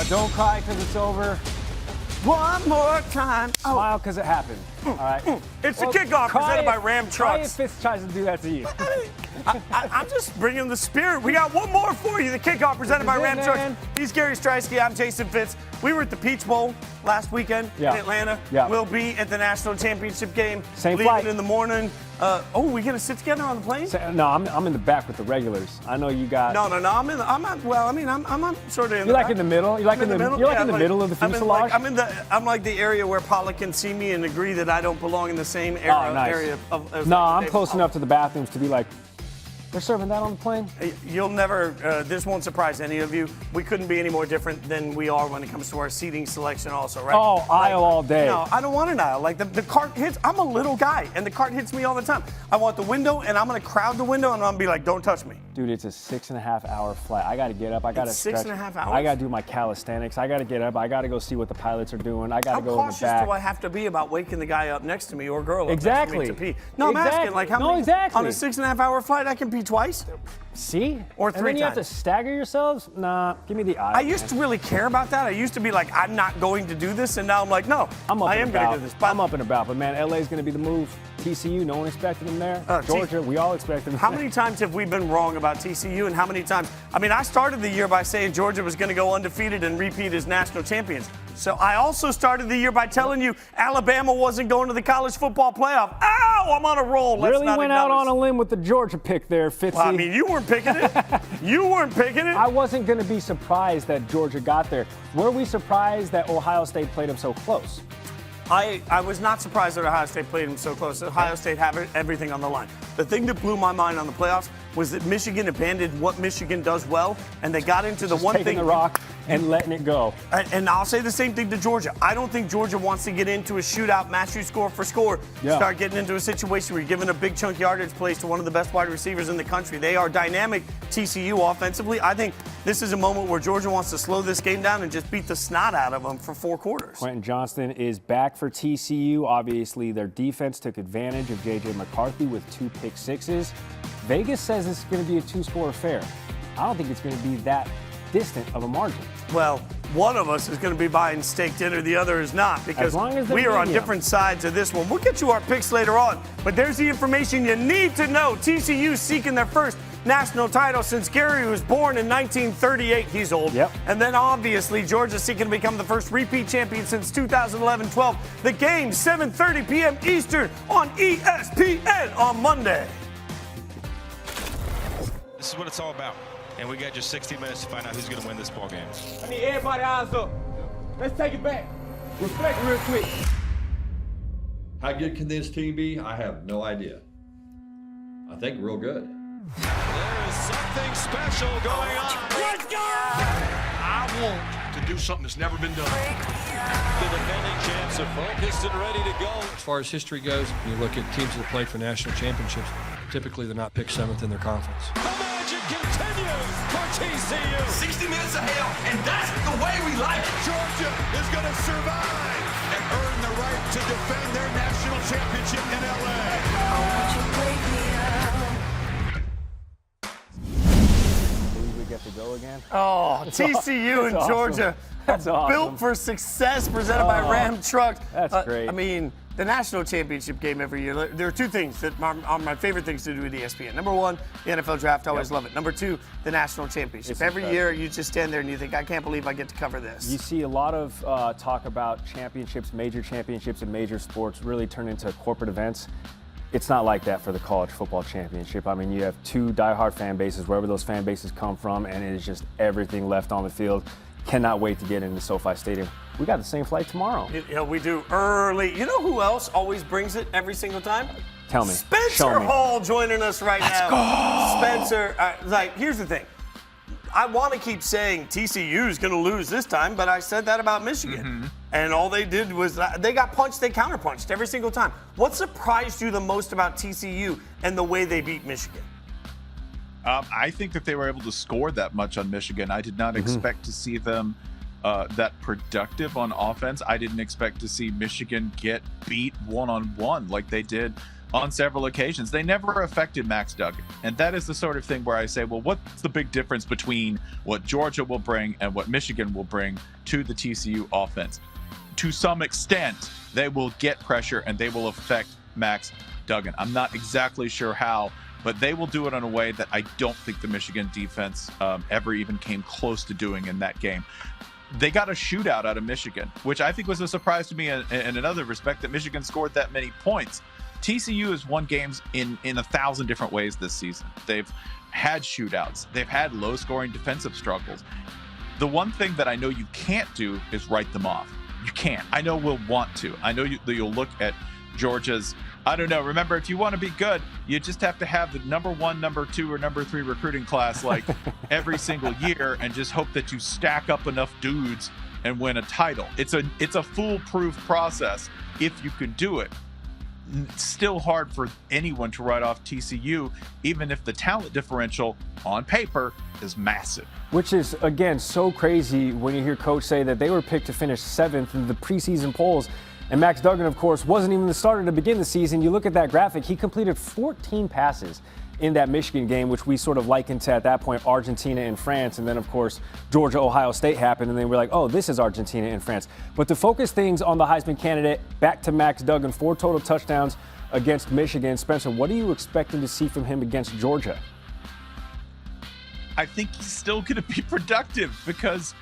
Don't cry because it's over. One more time. Smile because it happened. All right. It's the kickoff presented by Ram Try if Trucks. Fitz tries to do that to you. I'm just bringing the spirit. We got one more for you. The kickoff presented by Ram Trucks. He's Gary Striewski. I'm Jason Fitz. We were at the Peach Bowl last weekend in Atlanta. We'll be at the national championship game. Same leaving flight in the morning. We gonna sit together on the plane? No, I'm in the back with the regulars. I know you got. No. I'm sort of in You're like in the middle. You're like in the middle. You're like in the middle of the fuselage. I'm like the area where Pollock can see me and agree that I don't belong in the same area. Nice. I'm close enough to the bathrooms to be like, they're serving that on the plane? You'll never, this won't surprise any of you. We couldn't be any more different than we are when it comes to our seating selection also, right? Oh, aisle all day. No, I don't want an aisle. Like the cart hits, I'm a little guy, and the cart hits me all the time. I want the window, and I'm going to crowd the window, and I'm going to be like, don't touch me. Dude, it's a 6.5-hour flight. I got to get up. I got to stretch. 6.5 hours? I got to do my calisthenics. I got to get up. I got to go see what the pilots are doing. I got to go in the back. How cautious do I have to be about waking the guy up next to me or girl up exactly. next to me to pee? No, I'm asking, like, how many? Exactly. On a 6.5-hour flight, I can pee twice? See? Or 3 and then you times. have to stagger yourselves? Nah, give me the aisle. I used to really care about that. I used to be like, I'm not going to do this, and now I'm like, no, I am going to do this. But I'm up and about, but man, LA's going to be the move. TCU, no one expected them there. Georgia, we all expected them. How many times have we been wrong about TCU, and how many times? I mean, I started the year by saying Georgia was going to go undefeated and repeat as national champions. So I also started the year by telling you Alabama wasn't going to the college football playoff. Ow, I'm on a roll. Really went out on a limb with the Georgia pick there, Fitzy. Well, I mean, you weren't picking it. You weren't picking it. I wasn't going to be surprised that Georgia got there. Were we surprised that Ohio State played them so close? I was not surprised that Ohio State played them so close. Ohio State had everything on the line. The thing that blew my mind on the playoffs was that Michigan abandoned what Michigan does well, and they got into the just one taking thing. The rock and letting it go. And I'll say the same thing to Georgia. I don't think Georgia wants to get into a shootout, match you score for score, start getting into a situation where you're giving a big chunk yardage plays to one of the best wide receivers in the country. They are dynamic, TCU offensively. I think this is a moment where Georgia wants to slow this game down and just beat the snot out of them for 4 quarters. Quentin Johnston is back for TCU. Obviously, their defense took advantage of J.J. McCarthy with 2 pick-sixes. Vegas says it's going to be a 2-score affair. I don't think it's going to be that distant of a margin. Well, one of us is going to be buying steak dinner, the other is not, because we are on different sides of this one. We'll get you our picks later on, but there's the information you need to know. TCU seeking their first national title since Gary was born in 1938. He's old. Yep. And then obviously Georgia seeking to become the first repeat champion since 2011-12. The game, 7:30 p.m. Eastern on ESPN on Monday. This is what it's all about. And we got just 60 minutes to find out who's going to win this ball game. I need everybody eyes up. Let's take it back. Reflect real quick. How good can this team be? I have no idea. I think real good. There is something special going on. Let's go! I want to do something that's never been done. The defending champs are focused and ready to go. As far as history goes, you look at teams that play for national championships, typically they're not picked 7th in their conference. The magic continues for TCU. 60 minutes of hell, and that's the way we like it. Georgia is going to survive and earn the right to defend their national championship in LA. We get to go again. Oh, TCU and Georgia. That's awesome. Built for success, presented by Ram Trucks. That's great. I mean, the national championship game every year, there are 2 things that are my favorite things to do with ESPN. Number 1, the NFL draft, I always love it. Number 2, the national championship. Every year, you just stand there and you think, I can't believe I get to cover this. You see a lot of talk about championships, and major sports really turn into corporate events. It's not like that for the college football championship. I mean, you have 2 diehard fan bases, wherever those fan bases come from, and it is just everything left on the field. Cannot wait to get into SoFi Stadium. We got the same flight tomorrow. We do early. You know who else always brings it every single time? Tell me. Spencer Hall joining us right now. Go. Spencer, here's the thing. I want to keep saying TCU is going to lose this time, but I said that about Michigan. Mm-hmm. And all they did was they got punched, they counterpunched every single time. What surprised you the most about TCU and the way they beat Michigan? I think that they were able to score that much on Michigan. I did not expect to see them that productive on offense. I didn't expect to see Michigan get beat one-on-one like they did on several occasions. They never affected Max Duggan. And that is the sort of thing where I say, well, what's the big difference between what Georgia will bring and what Michigan will bring to the TCU offense? To some extent, they will get pressure and they will affect Max Duggan. I'm not exactly sure how, but they will do it in a way that I don't think the Michigan defense ever even came close to doing in that game. They got a shootout out of Michigan, which I think was a surprise to me in another respect, that Michigan scored that many points. TCU has won games in 1,000 different ways this season. They've had shootouts. They've had low-scoring defensive struggles. The one thing that I know you can't do is write them off. You can't. I know we'll want to. I know you'll look at Georgia's, I don't know, remember, if you want to be good, you just have to have the number 1, number 2, or number 3 recruiting class like every single year and just hope that you stack up enough dudes and win a title. It's a foolproof process if you can do it. It's still hard for anyone to write off TCU, even if the talent differential on paper is massive. Which is, again, so crazy when you hear Coach say that they were picked to finish 7th in the preseason polls. And Max Duggan, of course, wasn't even the starter to begin the season. You look at that graphic, he completed 14 passes in that Michigan game, which we sort of likened to, at that point, Argentina and France. And then, of course, Georgia, Ohio State happened, and they were like, oh, this is Argentina and France. But to focus things on the Heisman candidate, back to Max Duggan, 4 total touchdowns against Michigan. Spencer, what are you expecting to see from him against Georgia? I think he's still going to be productive because,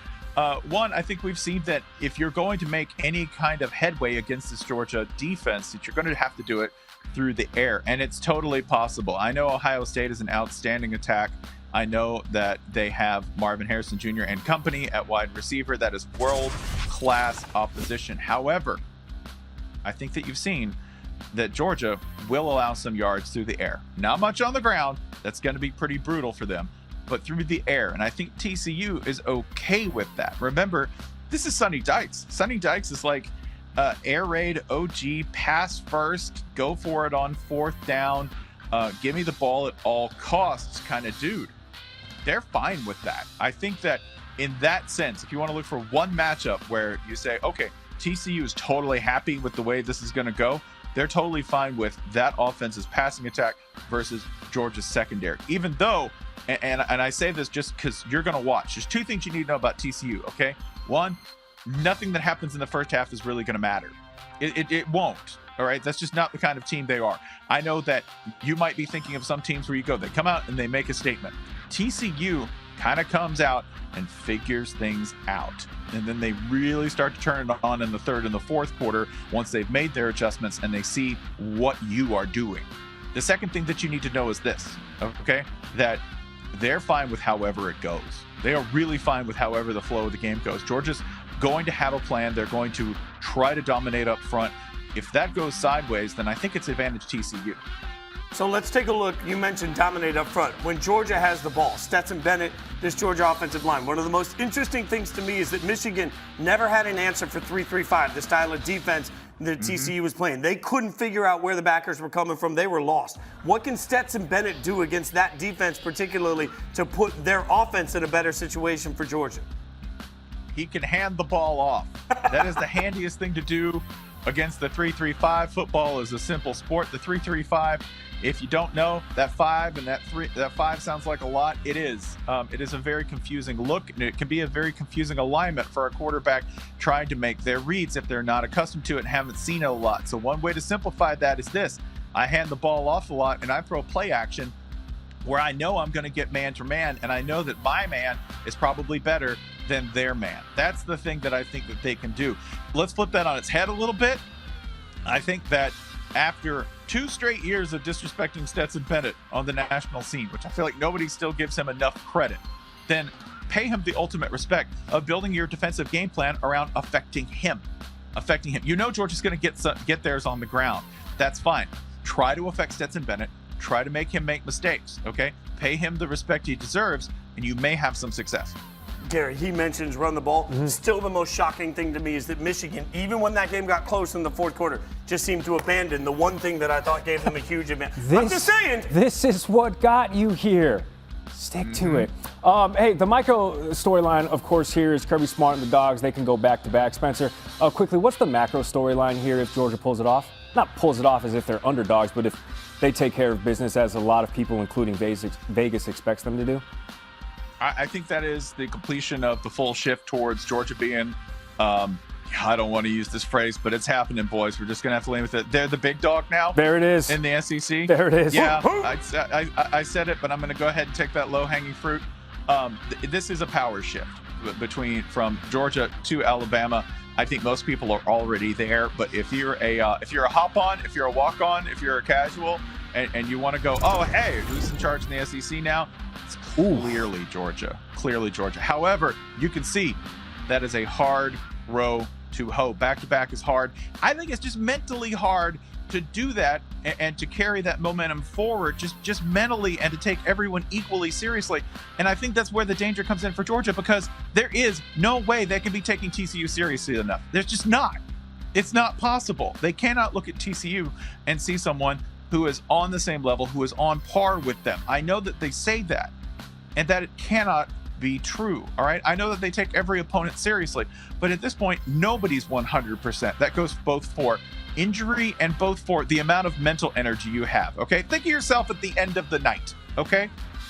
one, I think we've seen that if you're going to make any kind of headway against this Georgia defense, that you're going to have to do it through the air, and it's totally possible. I know Ohio State is an outstanding attack. I know that they have Marvin Harrison Jr. and company at wide receiver. That is world-class opposition. However, I think that you've seen that Georgia will allow some yards through the air. Not much on the ground. That's going to be pretty brutal for them, but through the air. And I think TCU is okay with that. Remember, this is Sonny Dykes. Sonny Dykes is like air raid OG, pass first, go for it on 4th down, give me the ball at all costs kind of dude. They're fine with that. I think that in that sense, if you want to look for one matchup where you say, okay, TCU is totally happy with the way this is going to go, they're totally fine with that offense's passing attack versus Georgia's secondary. Even though, and I say this just because you're going to watch, there's 2 things you need to know about TCU, okay? One, nothing that happens in the first half is really going to matter. It won't, all right? That's just not the kind of team they are. I know that you might be thinking of some teams where you go, they come out and they make a statement. TCU kind of comes out and figures things out. And then they really start to turn it on in the 3rd and the 4th quarter once they've made their adjustments and they see what you are doing. The second thing that you need to know is this, okay? That they're fine with however it goes. They are really fine with however the flow of the game goes. Georgia's going to have a plan. They're going to try to dominate up front. If that goes sideways, then I think it's advantage TCU. So let's take a look. You mentioned dominate up front. When Georgia has the ball, Stetson Bennett, this Georgia offensive line, one of the most interesting things to me is that Michigan never had an answer for 3-3-5, the style of defense that TCU was playing. They couldn't figure out where the backers were coming from. They were lost. What can Stetson Bennett do against that defense, particularly to put their offense in a better situation for Georgia? He can hand the ball off. That is the handiest thing to do against the 3-3-5. Football is a simple sport. The 3-3-5, if you don't know, that 5 and that 5 sounds like a lot. It is. It is a very confusing look, and it can be a very confusing alignment for a quarterback trying to make their reads if they're not accustomed to it and haven't seen it a lot. So one way to simplify that is this. I hand the ball off a lot, and I throw play action where I know I'm going to get man to man, and I know that my man is probably better than their man. That's the thing that I think that they can do. Let's flip that on its head a little bit. I think that after 2 straight years of disrespecting Stetson Bennett on the national scene, which I feel like nobody still gives him enough credit, then pay him the ultimate respect of building your defensive game plan around affecting him. You know Georgia's going to get theirs on the ground. That's fine. Try to affect Stetson Bennett. Try to make him make mistakes, okay? Pay him the respect he deserves, and you may have some success. Gary, he mentions run the ball. Still the most shocking thing to me is that Michigan, even when that game got close in the 4th quarter, just seemed to abandon the one thing that I thought gave them a huge advantage. I'm just saying. This is what got you here. Stick to it. Hey, the micro storyline, of course, here is Kirby Smart and the Dogs. They can go back-to-back. Spencer, quickly, what's the macro storyline here if Georgia pulls it off? not pulls it off as if they're underdogs, but if they take care of business as a lot of people, including Vegas expects them to do? I think that is the completion of the full shift towards Georgia being, I don't want to use this phrase, but it's happening, boys. We're just going to have to leave with it. They're the big dog now. There it is. In the SEC. There it is. Yeah, I said it, but I'm going to go ahead and take that low-hanging fruit. This is a power shift from Georgia to Alabama. I think most people are already there, but if you're a hop-on, if you're a walk-on, if you're a casual, and you want to go, oh, hey, who's in charge in the SEC now? It's clearly Georgia. Clearly Georgia. However, you can see that is a hard row to hoe. Back-to-back is hard. I think it's just mentally hard to do that and to carry that momentum forward just mentally, and to take everyone equally seriously. And I think that's where the danger comes in for Georgia, because there is no way they can be taking TCU seriously enough. There's just not. It's not possible. They cannot look at TCU and see someone who is on the same level, who is on par with them. I know that they say that, and that it cannot be true. All right. I know that they take every opponent seriously, but at this point, nobody's 100%. That goes both for injury and both for the amount of mental energy you have. Okay. Think of yourself at the end of the night. Okay.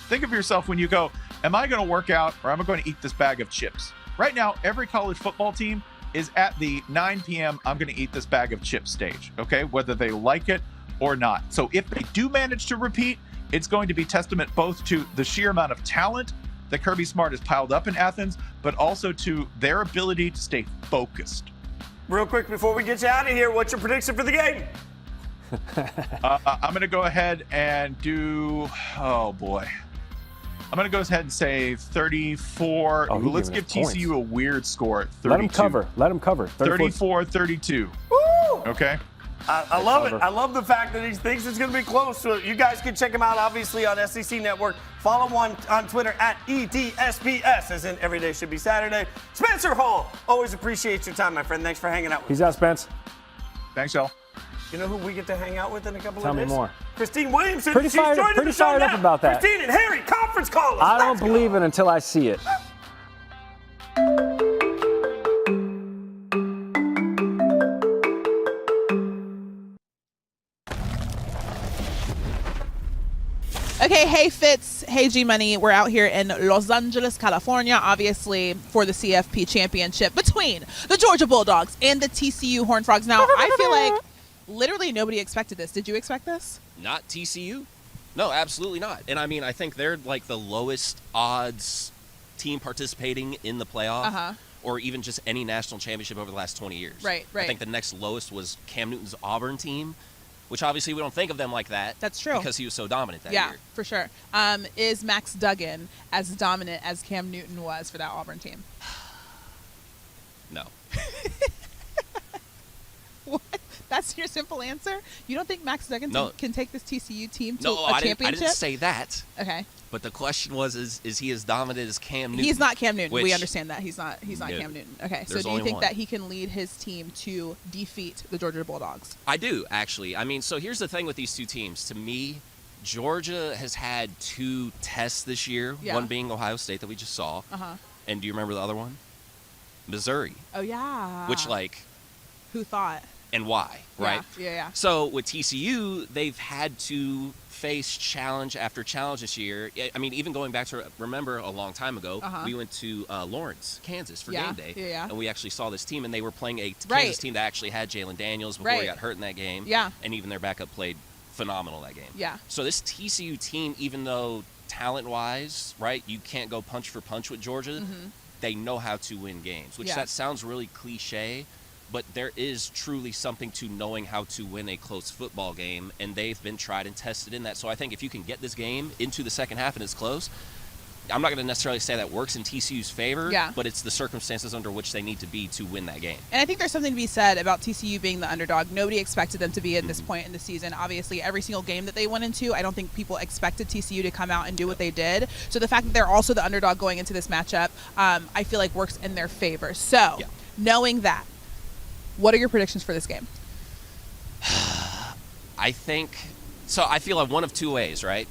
Think of yourself when you go, am I going to work out, or am I going to eat this bag of chips? Right now, every college football team is at the 9 p.m. I'm going to eat this bag of chips stage. Okay. Whether they like it or not. So if they do manage to repeat, it's going to be testament both to the sheer amount of talent that Kirby Smart has piled up in Athens, but also to their ability to stay focused. Real quick, before we get you out of here, what's your prediction for the game? I'm going to go ahead and do, oh boy. I'm going to go ahead and say 34. Let's give TCU a weird score at 32. Let them cover. 34-32. Woo! Okay. I love it. I love the fact that he thinks it's going to be close. So you guys can check him out, obviously, on SEC Network. Follow him on Twitter at EDSBS, as in Every Day Should Be Saturday. Spencer Hall, always appreciate your time, my friend. Thanks for hanging out with us. Peace out, Spence. Thanks, y'all. You know who we get to hang out with in a couple Tell of days? me more. Christine Williamson. Pretty She's fired up about that. Christine and Harry, conference call us. I don't believe it until I see it. Okay, hey Fitz, hey G-Money. We're out here in Los Angeles, California, obviously for the CFP championship between the Georgia Bulldogs and the TCU Horned Frogs. Now, I feel like literally nobody expected this. Did you expect this? Not TCU? No, absolutely not. And I mean, I think they're like the lowest odds team participating in the playoff, or even just any national championship over the last 20 years. Right. I think the next lowest was Cam Newton's Auburn team, which obviously we don't think of them like that. That's true. Because he was so dominant that year. Yeah, for sure. Is Max Duggan as dominant as Cam Newton was for that Auburn team? No. What? That's your simple answer? You don't think Max Duggan can take this TCU team to a championship? I didn't say that. Okay. But the question was, is he as dominant as Cam Newton? He's not Cam Newton. We understand that. He's not Cam Newton. Okay. So do you think that he can lead his team to defeat the Georgia Bulldogs? I do, actually. I mean, so here's the thing with these two teams. To me, Georgia has had two tests this year, one being Ohio State that we just saw. And do you remember the other one? Missouri. Oh, yeah. Which, like... Who thought? And why, right? Yeah. So with TCU, they've had to face challenge after challenge this year. I mean, even going back to, remember, a long time ago, we went to Lawrence, Kansas for game day. And we actually saw this team, and they were playing a Kansas team that actually had Jalen Daniels before he got hurt in that game. Yeah. And even their backup played phenomenal that game. Yeah. So this TCU team, even though talent-wise, right, you can't go punch for punch with Georgia, they know how to win games, which that sounds really cliche, but there is truly something to knowing how to win a close football game, and they've been tried and tested in that. So I think if you can get this game into the second half and it's close, I'm not going to necessarily say that works in TCU's favor, but it's the circumstances under which they need to be to win that game. And I think there's something to be said about TCU being the underdog. Nobody expected them to be at this point in the season. Obviously, every single game that they went into, I don't think people expected TCU to come out and do what they did. So the fact that they're also the underdog going into this matchup, I feel like works in their favor. So knowing that, what are your predictions for this game? I feel like one of two ways, right?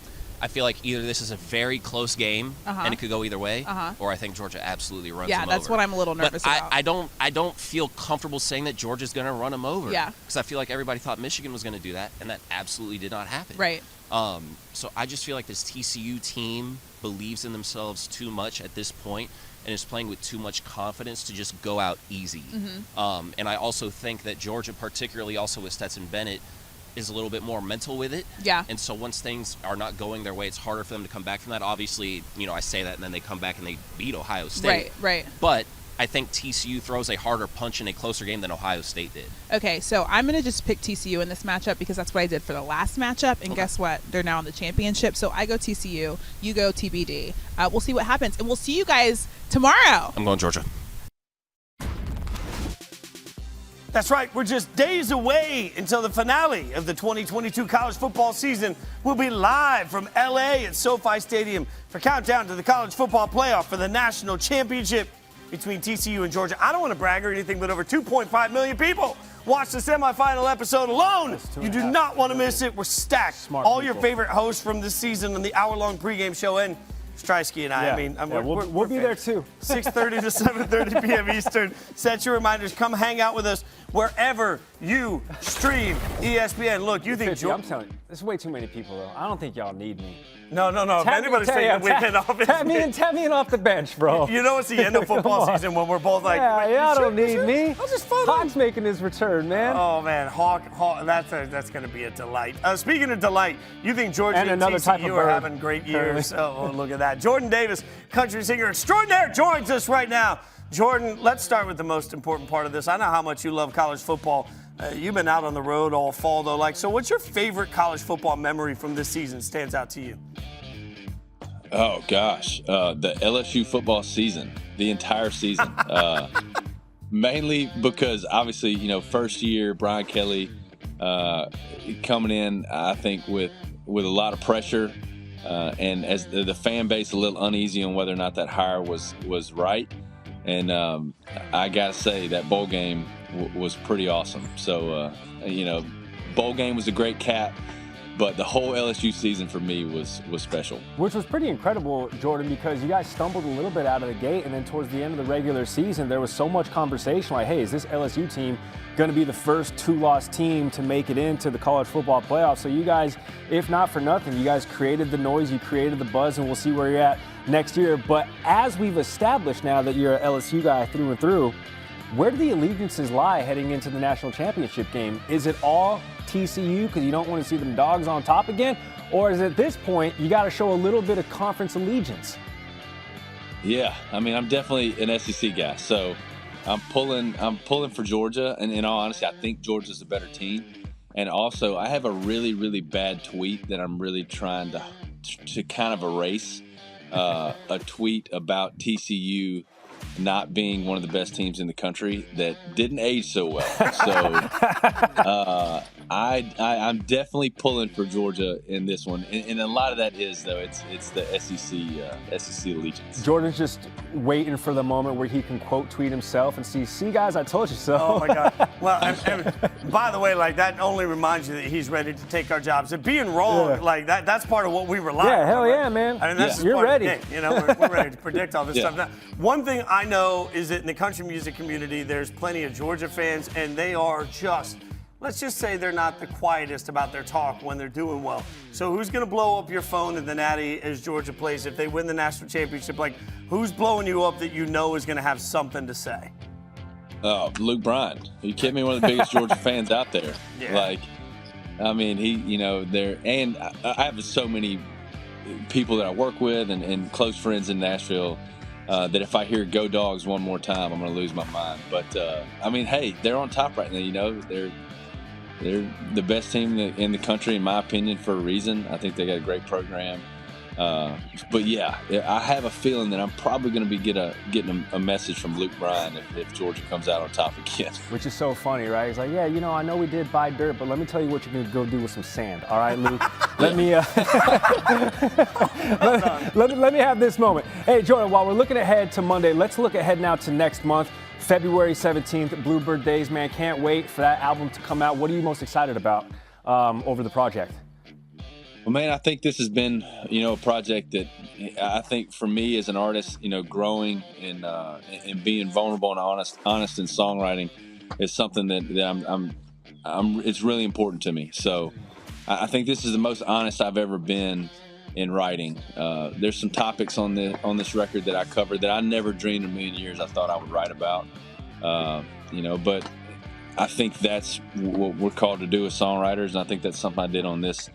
I feel like either this is a very close game and it could go either way, or I think Georgia absolutely runs them over. Yeah, that's what I'm a little nervous about. I don't feel comfortable saying that Georgia's going to run them over. Yeah. Because I feel like everybody thought Michigan was going to do that, and that absolutely did not happen. Right. So I just feel like this TCU team believes in themselves too much at this point and is playing with too much confidence to just go out easy. And I also think that Georgia, particularly also with Stetson Bennett, is a little bit more mental with it. Yeah. And so once things are not going their way, it's harder for them to come back from that. Obviously, I say that and then they come back and they beat Ohio State. Right. But I think TCU throws a harder punch in a closer game than Ohio State did. Okay, so I'm going to just pick TCU in this matchup because that's what I did for the last matchup. And guess what? They're now in the championship. So I go TCU, you go TBD. We'll see what happens. And we'll see you guys tomorrow. I'm going Georgia. That's right. We're just days away until the finale of the 2022 college football season. We'll be live from L.A. at SoFi Stadium for countdown to the college football playoff for the national championship between TCU and Georgia. I don't want to brag or anything, but over 2.5 million people watched the semifinal episode alone. You do not want to miss it. We're stacked. Smart All people. your favorite hosts from this season on the hour-long pregame show and Striewski and I. We'll be there too. 6:30 to 7:30 p.m. Eastern. Set your reminders. Come hang out with us wherever you stream ESPN. Look, you think 50, I'm telling you, there's way too many people though. I don't think y'all need me. No. If anybody's taking the weekend off, it's tap me in off the bench, bro. You know it's the end of football season when we're both like, y'all don't need me. I'll just follow. Hawk's making his return, man. Oh man, Hawk, that's going to be a delight. Speaking of delight, you think Georgia and another type of TCU are bird, having great years? Oh, look at that. Jordan Davis, country singer extraordinaire, joins us right now. Jordan, let's start with the most important part of this. I know how much you love college football. You've been out on the road all fall, though. So what's your favorite college football memory from this season stands out to you? Oh, gosh. The LSU football season, the entire season. Mainly because, obviously, first year, Brian Kelly coming in, I think, with a lot of pressure. And as the fan base a little uneasy on whether or not that hire was right. And I got to say, that bowl game was pretty awesome. So, bowl game was a great cap. But the whole LSU season for me was special. Which was pretty incredible, Jordan, because you guys stumbled a little bit out of the gate, and then towards the end of the regular season, there was so much conversation like, hey, is this LSU team going to be the first two-loss team to make it into the college football playoff? So you guys, if not for nothing, you guys created the noise, you created the buzz, and we'll see where you're at next year. But as we've established now that you're an LSU guy through and through, where do the allegiances lie heading into the national championship game? Is it all TCU because you don't want to see them dogs on top again? Or is it at this point you got to show a little bit of conference allegiance? Yeah, I'm definitely an SEC guy. So I'm pulling for Georgia. And in all honesty, I think Georgia's a better team. And also, I have a really, really bad tweet that I'm really trying to kind of erase. A tweet about TCU not being one of the best teams in the country that didn't age so well. So I'm definitely pulling for Georgia in this one. And a lot of that is, though, it's the SEC allegiance. Jordan's just waiting for the moment where he can quote tweet himself and see, guys, I told you so. Oh, my God. Well, and by the way, that only reminds you that he's ready to take our jobs. And being wrong, that's part of what we rely on. Yeah, hell right? yeah, man. That's You're ready. We're ready to predict all this stuff. Now, one thing I know is that in the country music community, there's plenty of Georgia fans, and they are let's just say they're not the quietest about their talk when they're doing well. So who's going to blow up your phone in the Natty as Georgia plays if they win the national championship? Who's blowing you up that you know is going to have something to say? Luke Bryan. Are you kidding me? One of the biggest Georgia fans out there. Yeah. and I have so many people that I work with and close friends in Nashville that if I hear "Go Dogs" one more time, I'm going to lose my mind. But hey, they're on top right now. They're the best team in the country, in my opinion, for a reason. I think they got a great program. But yeah, I have a feeling that I'm probably going to be getting a message from Luke Bryan if Georgia comes out on top again. Which is so funny, right? He's like, yeah, I know we did buy dirt, but let me tell you what you're going to go do with some sand. All right, Luke? Let me let me have this moment. Hey, Jordan, while we're looking ahead to Monday, let's look ahead now to next month. February 17th, Bluebird Days, man. Can't wait for that album to come out. What are you most excited about over the project? Well, man, I think this has been, a project that I think for me as an artist, growing and being vulnerable and honest in songwriting is something that it's really important to me. So I think this is the most honest I've ever been in writing. There's some topics on this record that I covered that I never dreamed in a million years I thought I would write about. But I think that's what we're called to do as songwriters, and I think that's something I did on this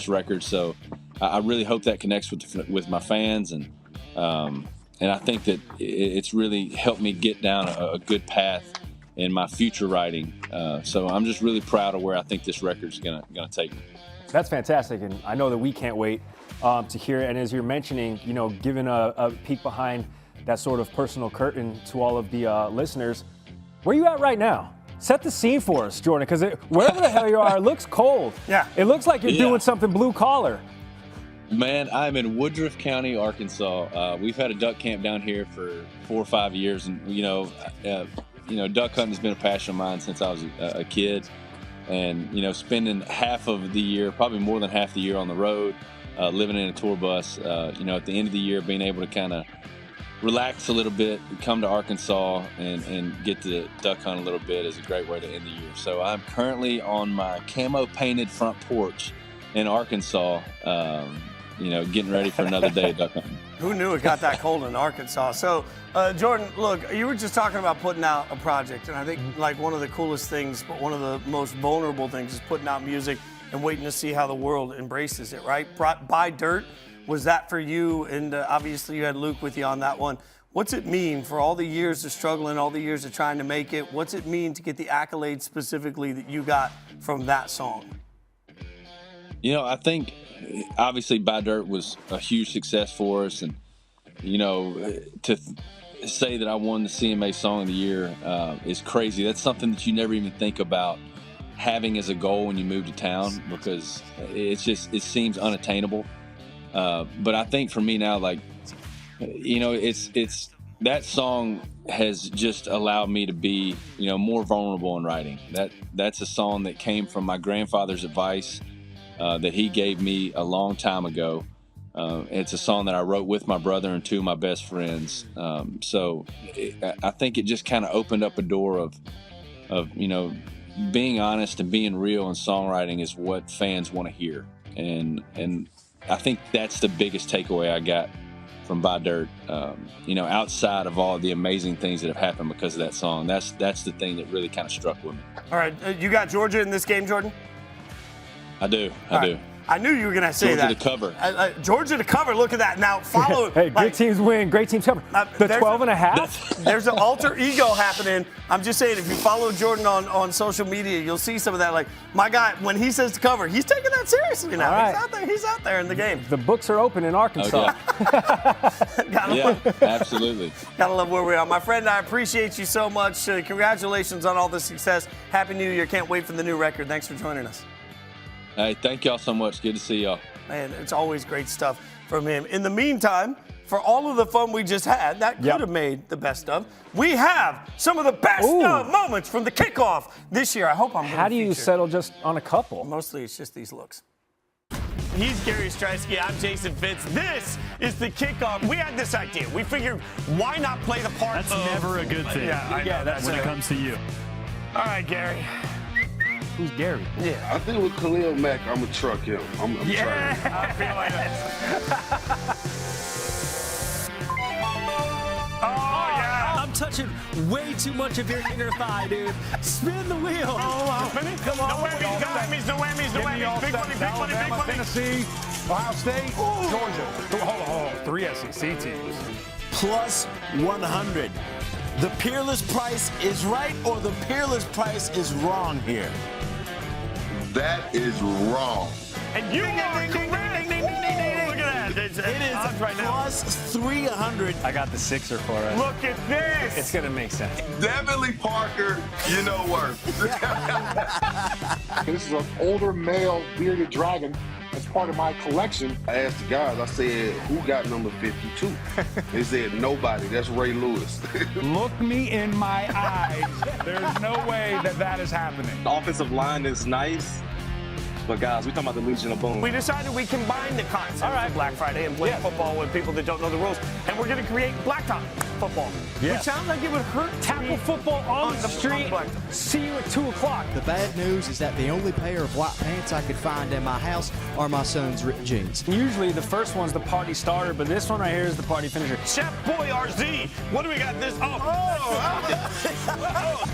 record. So I really hope that connects with my fans, and I think that it's really helped me get down a good path in my future writing. So I'm just really proud of where I think this record's gonna take me. That's fantastic, and I know that we can't wait to hear it. And as you're mentioning, giving a peek behind that sort of personal curtain to all of the listeners, where are you at right now? Set the scene for us, Jordan, because wherever the hell you are, it looks cold. Yeah. It looks like you're doing something blue collar. Man, I'm in Woodruff County, Arkansas. We've had a duck camp down here for 4 or 5 years, and duck hunting has been a passion of mine since I was a kid. And spending half of the year, probably more than half the year on the road, living in a tour bus. At the end of the year, being able to kind of relax a little bit, come to Arkansas and get to duck hunt a little bit is a great way to end the year. So I'm currently on my camo painted front porch in Arkansas, getting ready for another day of duck hunting. Who knew it got that cold in Arkansas? So, Jordan, look, you were just talking about putting out a project, and I think like one of the coolest things, but one of the most vulnerable things is putting out music and waiting to see how the world embraces it, right? Buy Dirt. Was that for you? And obviously you had Luke with you on that one. What's it mean for all the years of struggling, all the years of trying to make it? What's it mean to get the accolades specifically that you got from that song? I think obviously Buy Dirt was a huge success for us. And, to say that I won the CMA Song of the Year is crazy. That's something that you never even think about having as a goal when you move to town, because it seems unattainable. But I think for me now, it's that song has just allowed me to be, more vulnerable in writing. That's a song that came from my grandfather's advice that he gave me a long time ago. It's a song that I wrote with my brother and 2 of my best friends. I think it just kind of opened up a door of being honest and being real in songwriting is what fans want to hear. And I think that's the biggest takeaway I got from Buy Dirt. Outside of all the amazing things that have happened because of that song, that's the thing that really kind of struck with me. All right, you got Georgia in this game, Jordan? I do. I knew you were going to say Georgia that. to cover. Georgia to cover. Look at that. Now follow. Hey, good teams win. Great teams cover. The 12.5. There's an alter ego happening. I'm just saying, if you follow Jordan on social media, you'll see some of that. Like, my guy, when he says to cover, he's taking that seriously now. Right. He's out there in the game. The books are open in Arkansas. Absolutely. Gotta love where we are. My friend, I appreciate you so much. Congratulations on all the success. Happy New Year. Can't wait for the new record. Thanks for joining us. Hey, thank y'all so much. Good to see y'all. Man, it's always great stuff from him. In the meantime, for all of the fun we just had, that could have made the best of, we have some of the best moments from the kickoff this year. I hope I'm How do you settle just on a couple? Mostly it's just these looks. He's Gary Striewski. I'm Jason Fitz. This is the kickoff. We had this idea. We figured, why not play the part That's never a good thing. Yeah, that's when it comes to you. All right, Gary. Who's Gary? Yeah. I think with Khalil Mack, I'm going to truck him. I'm trying. I feel like that. I'm touching way too much of your inner thigh, dude. Spin the wheel. Come on. No whammies. Big money. Tennessee, Ohio State, Georgia. Hold on. 3 SEC teams. Plus 100. The peerless price is right or the peerless price is wrong here? That is wrong. And you are correct. Look at that. It is right now. plus 300. I got the sixer for it. Look at this. It's going to make sense. Definitely Parker, you know worth. This is an older male bearded dragon. That's part of my collection. I asked the guys, I said, who got number 52? They said, nobody. That's Ray Lewis. Look me in my eyes. There's no way that is happening. The offensive line is nice, But guys, we're talking about the Legion of Boom. We decided we combine the concepts of Black Friday and play football with people that don't know the rules, and we're going to create blacktop football. Yes. Which sounds like it would hurt. Tackle football on the street. See you at 2 o'clock. The bad news is that the only pair of white pants I could find in my house are my son's ripped jeans. Usually the first one's the party starter, but this one right here is the party finisher. Chef Boy RZ, what do we got this?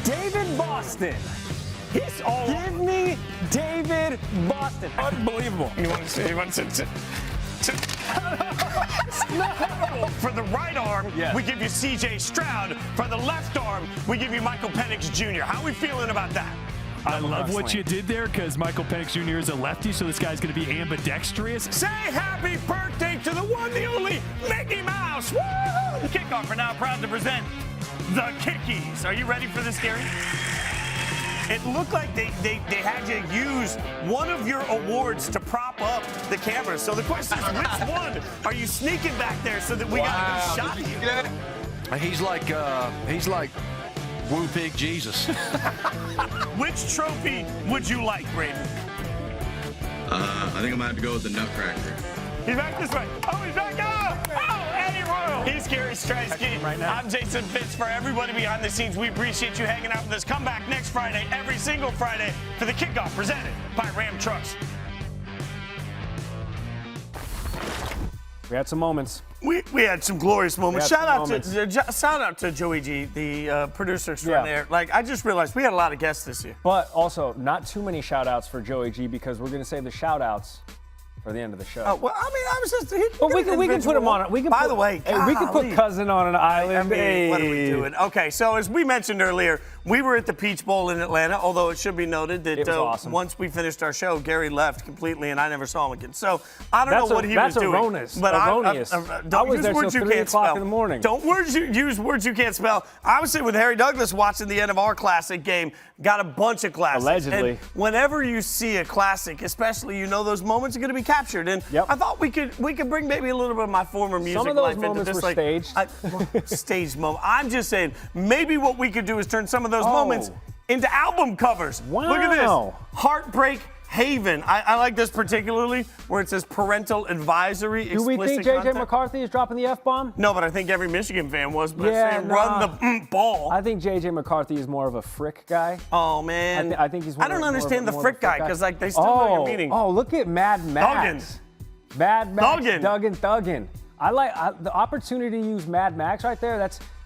David Boston. He's all. Give me David Boston. Unbelievable. You want to say? For the right arm, we give you C.J. Stroud. For the left arm, we give you Michael Penix Jr. How are we feeling about that? I love what you did there because Michael Penix Jr. is a lefty, so this guy's going to be ambidextrous. Say happy birthday to the one, the only Mickey Mouse. Woo! The Kickoff are now proud to present the Kickies. Are you ready for this, Gary? It looked like they had you use one of your awards to prop up the camera. So the question is, which one are you sneaking back there so that we got a good shot of you? He's like Woo Pig Jesus. Which trophy would you like, Braden? I think I'm going to have to go with the Nutcracker. He's back this way. Oh, he's back up. Oh, Eddie Royal. He's Gary Striewski. Right now. I'm Jason Fitz. For everybody behind the scenes, we appreciate you hanging out with us. Come back next Friday, every single Friday, for the Kickoff presented by Ram Trucks. We had some moments. We had some glorious moments. Shout out to Joey G, the producer extraordinaire. Yeah. Like, I just realized we had a lot of guests this year. But also, not too many shout-outs for Joey G because we're going to save the shout-outs for the end of the show. Oh, well, I mean, I was just. But we can put him on it. We can By the way, we can put Cousin on an island. I mean, what are we doing? Okay, so as we mentioned earlier, we were at the Peach Bowl in Atlanta, although it should be noted that awesome. once we finished our show, Gary left completely and I never saw him again. So I don't know what he was doing. That's erroneous. But don't use words you can't spell. In the morning. Don't use words you can't spell. I was sitting with Harry Douglas watching the end of our classic game. Got a bunch of classics. Allegedly. And whenever you see a classic, especially, you know those moments are going to be captured. And I thought we could bring maybe a little bit of my former music Some of those life into moments this. Were staged. Staged moment. I'm just saying, maybe what we could do is turn some of those moments into album covers. Wow. Look at this. Heartbreak Haven. I like this particularly, where it says parental advisory. Do we think J.J. McCarthy is dropping the F-bomb? No, but I think every Michigan fan was. But run the ball. I think J.J. McCarthy is more of a frick guy. Oh, man. I think he's. I don't understand the frick guy because like they still know your meaning. Oh, look at Mad Max. Mad Max. Thuggin. I like the opportunity to use Mad Max right there.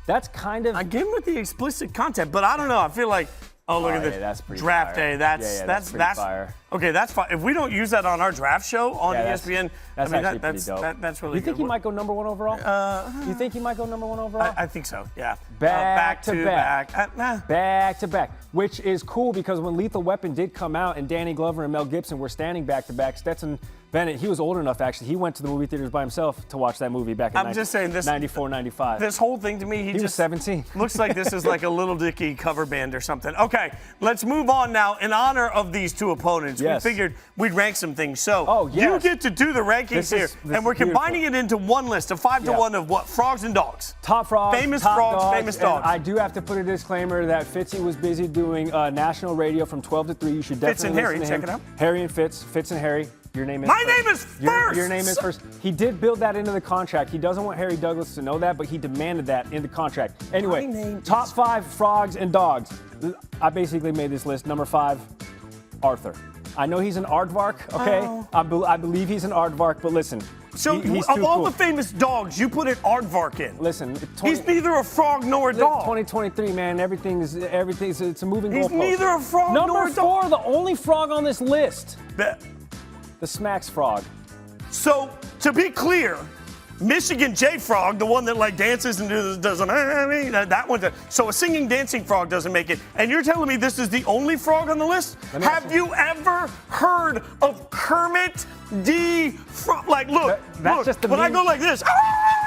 That's kind of. I get him with the explicit content, but I don't know. I feel like. Oh, look at this. That's pretty draft fire. day. That's fire. Okay, that's fine. If we don't use that on our draft show on ESPN, that's actually pretty dope. That's really good. You think he might go number 1 overall? You think he might go number 1 overall? I think so, yeah. Back to back. Which is cool because when Lethal Weapon did come out and Danny Glover and Mel Gibson were standing back to back, Stetson Bennett, he was old enough actually. He went to the movie theaters by himself to watch that movie back in 94, 95. This whole thing to me, he was just 17. Looks like this is like a Little Dicky cover band or something. Okay, let's move on now. In honor of these two opponents, we figured we'd rank some things. So you get to do the rankings here, and we're combining it into one list, a 5-to-1 of what? Frogs and dogs. Top frogs, famous top frogs, dogs, famous dogs. I do have to put a disclaimer that Fitzy was busy doing national radio from 12 to 3. You should definitely listen to him. Check it out. Harry and Fitz and Harry. Your name is My name is first. Your name is first. He did build that into the contract. He doesn't want Harry Douglas to know that, but he demanded that in the contract. Anyway, top 5 frogs and dogs. I basically made this list. Number 5, Arthur. I know he's an aardvark, okay? Oh. I believe he's an aardvark, but listen. So he's of all cool. the famous dogs, you put an aardvark in. Listen, he's neither a frog nor a dog. 2023, man. Everything's it's a moving goalpost. He's neither a frog nor a dog. Number 4, the only frog on this list. The Smacks frog. So, to be clear, Michigan J Frog, the one that like dances and does that one. So a singing dancing frog doesn't make it. And you're telling me this is the only frog on the list? Have you ever heard of Kermit the Frog? Like, look, that's just the when meme. I go like this,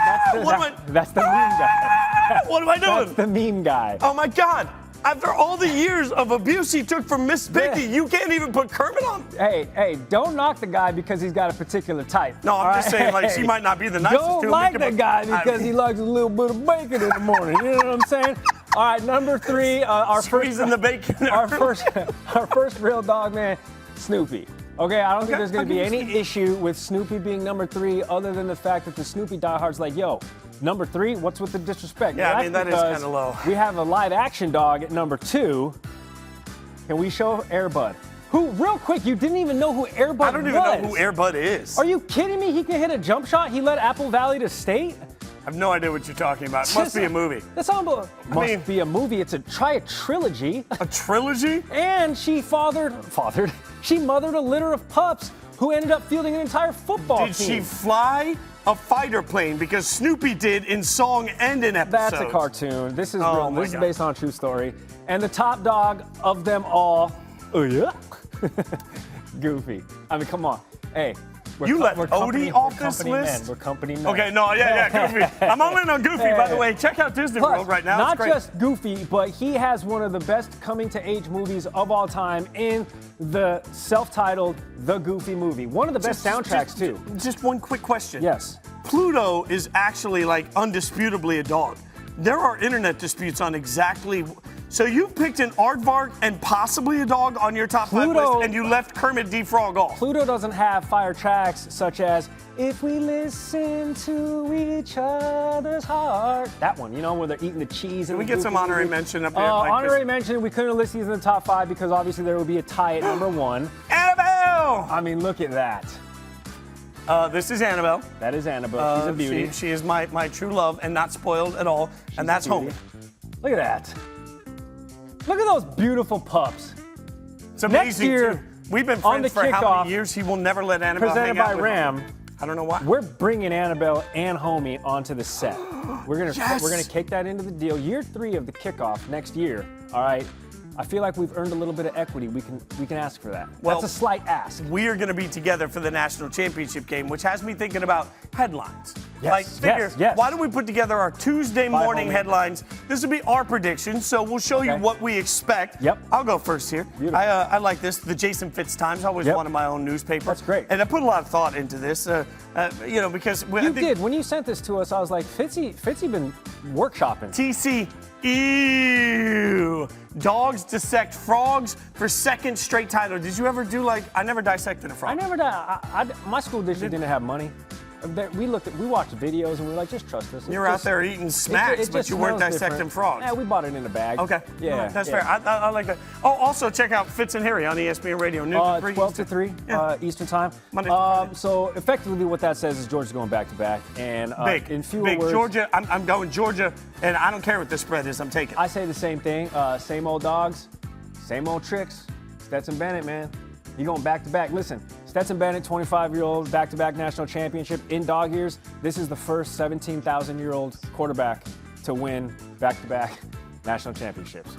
that's the meme guy. What am I doing? That's the meme guy. Oh my God. After all the years of abuse he took from Miss Piggy, you can't even put Kermit on? Hey, don't knock the guy because he's got a particular type. No, I'm just saying, like, she might not be the nicest to him. Don't like the guy because he likes a little bit of bacon in the morning. You know what I'm saying? All right, number 3, our squeezing the bacon. Our first real dog, man, Snoopy. Okay, I don't think there's going to be any issue with Snoopy being number 3 other than the fact that the Snoopy diehards like, yo, number 3, what's with the disrespect? Yeah, I mean, that is kind of low. We have a live action dog at number 2. Can we show Air Bud? Who, real quick, you didn't even know who Air Bud was. I don't even know who Air Bud is. Are you kidding me? He can hit a jump shot? He led Apple Valley to state? I have no idea what you're talking about. It must be a movie. That's unbelievable. Must be a movie. It's a trilogy. A trilogy? And she she mothered a litter of pups who ended up fielding an entire football team. Did she fly a fighter plane? Because Snoopy did in song and in episode. That's a cartoon. This is real. This is based on a true story. And the top dog of them all, Goofy. I mean, come on. Hey. You left Odie off this list? We're company men. Okay, no, yeah, Goofy. I'm all in on Goofy, by the way. Check out Disney World right now. Not just Goofy, but he has one of the best coming-to-age movies of all time in the self-titled The Goofy Movie. One of the best soundtracks, too. Just one quick question. Yes. Pluto is actually, like, undisputably a dog. There are internet disputes on exactly... So you picked an aardvark and possibly a dog on your top 5 list, and you left Kermit D. Frog off. Pluto doesn't have fire tracks such as "If We Listen to Each Other's Heart." That one, you know, where they're eating the cheese. Can we get some honorary mention up here? Honorary mention. We couldn't list these in the top 5 because obviously there would be a tie at number 1. Annabelle! I mean, look at that. This is Annabelle. That is Annabelle. She's a beauty. She is my true love and not spoiled at all. And that's Homer. Look at that. Look at those beautiful pups. It's amazing, too. We've been friends for how many years? He will never let Annabelle hang out with Ram. I don't know why. We're bringing Annabelle and Homie onto the set. We're gonna kick that into the deal. Year 3 of the Kickoff next year. All right. I feel like we've earned a little bit of equity. We can ask for that. Well, that's a slight ask. We are going to be together for the national championship game, which has me thinking about headlines. Yes, Why don't we put together our Tuesday morning headlines? This will be our predictions, so we'll show you what we expect. Yep. I'll go first here. I like this. The Jason Fitz Times. I always wanted my own newspaper. That's great. And I put a lot of thought into this, because you did. When you sent this to us, I was like, Fitzy been workshopping. TCU. Dogs dissect frogs for second straight title. Did you ever do I never dissected a frog. I never did. My school district didn't have money. We watched videos and we were like, just trust us. You were out there eating smacks, but you weren't dissecting frogs. Yeah, we bought it in a bag. Okay. Yeah. That's fair. I like that. Oh, also check out Fitz and Harry on ESPN Radio. 12 to 3 Eastern time. Monday. So effectively what that says is Georgia's going back-to-back. And in fewer words. Georgia, I'm going Georgia, and I don't care what the spread is. I'm taking. I say the same thing. Same old dogs, same old tricks. Stetson Bennett, man. You're going back-to-back. Listen, Stetson Bennett, 25-year-old, back-to-back national championship in dog years. This is the first 17,000-year-old quarterback to win back-to-back national championships.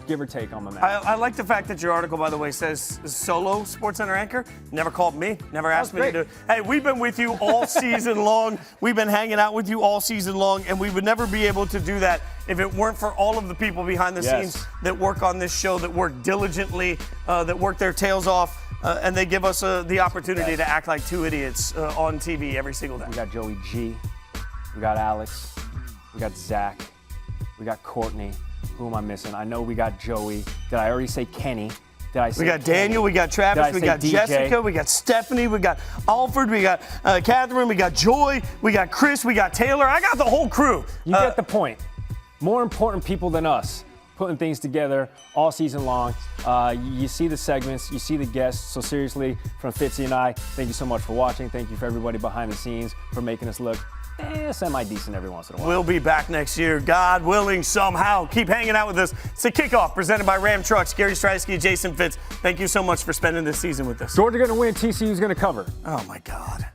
Give or take on the map. I like the fact that your article, by the way, says solo SportsCenter anchor. Never called me. Never asked me to do it. Hey, we've been with you all season long. We've been hanging out with you all season long, and we would never be able to do that if it weren't for all of the people behind the scenes that work on this show, that work diligently, that work their tails off, and they give us the opportunity to act like two idiots on TV every single day. We got Joey G. We got Alex. We got Zach. We got Courtney. Who am I missing? I know we got Joey. Did I already say Kenny? Did I say We got Kenny? Daniel, we got Travis, we got DJ? Jessica, we got Stephanie, we got Alfred, we got Catherine, we got Joy, we got Chris, we got Taylor. I got the whole crew. You get the point. More important people than us putting things together all season long. You see the segments, you see the guests. So seriously, from Fitzy and I, thank you so much for watching. Thank you for everybody behind the scenes for making us look semi-decent every once in a while. We'll be back next year, God willing, somehow. Keep hanging out with us. It's a Kickoff presented by Ram Trucks. Gary Striewski and Jason Fitz, thank you so much for spending this season with us. Georgia going to win. TCU's going to cover. Oh, my God.